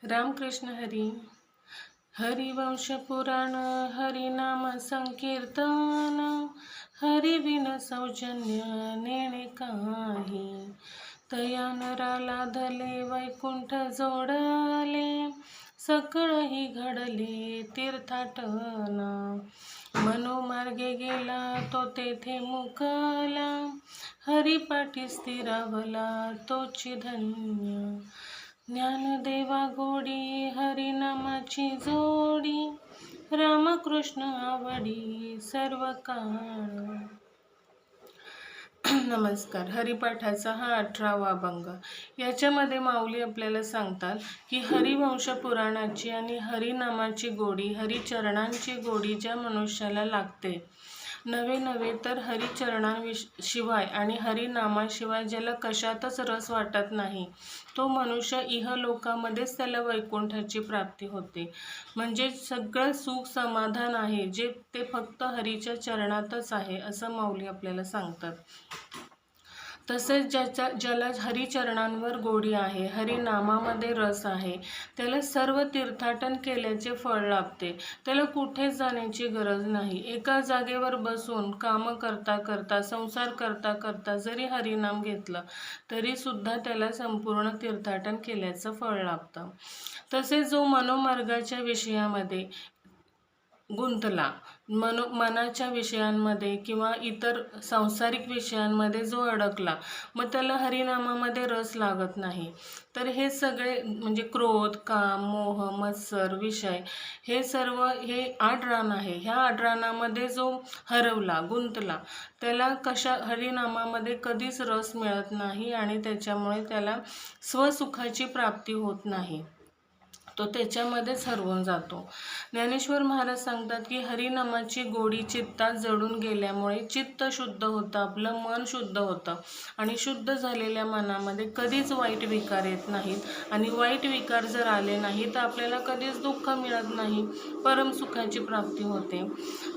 रामकृष्ण हरी. हरिवंश पुराण हरिनाम संकीर्तन, हरिविन सौजन्य नेणे काही. तया नरा लाधले वैकुंठ जोडले, सकळही घडले तीर्थाटना. मनोमार्गे गेला तो तेथे मुकला, हरिपाठी स्थिरावला तोची धन्य. ज्ञानदेवा गोडी हरिनामाची जोडी, रामकृष्ण आवडी सर्व काळ. नमस्कार. हरिपाठाचा हा 18वा अभंग. याच्यामध्ये माऊली आपल्याला सांगतात की हरिवंश पुराणाची आणि हरिनामाची गोडी, हरिचरणांची गोडी ज्या मनुष्याला लागते, नवे तर हरिचरणांशिवाय आणि हरिनामाशिवाय ज्याला कशातच रस वाटत नाही, तो मनुष्य इहलोकामध्येच त्याला वैकुंठाची प्राप्ती होते. म्हणजे सगळं सुख समाधान आहे जे ते फक्त हरीच्या चरणातच आहे, असं माऊली आपल्याला सांगतात. तसेच ज्याला हरिचरणांवर गोडी आहे, हरिनामामध्ये रस आहे, त्याला सर्व तीर्थाटन केल्याचे फळ लाभते. त्याला कुठेच जाण्याची गरज नाही. एका जागेवर बसून काम करता करता, संसार करता करता जरी हरिनाम घेतलं तरी सुद्धा त्याला संपूर्ण तीर्थाटन केल्याचं फळ लाभतं. तसेच जो मनोमार्गाच्या विषयामध्ये गुंतला, मनाच्या विषयांमध्ये किंवा इतर सांसारिक विषयांमध्ये जो अडकला, मग त्याला हरिनामामध्ये रस लागत नाही. तर हे सगळे म्हणजे क्रोध, काम, मोह, मत्सर, विषय, हे सर्व हे 8 रान आहे. ह्या 8 रानामध्ये जो हरवला, गुंतला, त्याला हरिनामामध्ये कधीच रस मिळत नाही आणि त्याच्यामुळे त्याला स्वसुखाची प्राप्ती होत नाही. तो त्याच्यामध्येच हरवून जातो. ज्ञानेश्वर महाराज सांगतात की हरिनामाची गोडी चित्तात जडून गेल्यामुळे चित्त शुद्ध होतं, आपलं मन शुद्ध होतं आणि शुद्ध झालेल्या मनामध्ये कधीच वाईट विकार येत नाहीत आणि वाईट विकार जर आले नाही तर आपल्याला कधीच दुःख मिळत नाही, परमसुखाची प्राप्ती होते.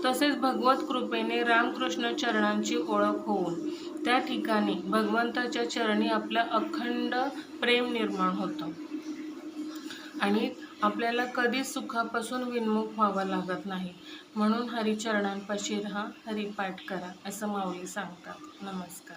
तसेच भगवत कृपेने रामकृष्ण चरणांची ओळख होऊन त्या ठिकाणी भगवंताच्या चरणी आपलं अखंड प्रेम निर्माण होतं आणि आपल्याला कधीच सुखापासून विन्मुख व्हावं लागत नाही. म्हणून हरिचरणांपाशी राहा, हरिपाठ करा, असं माऊली सांगतात. नमस्कार.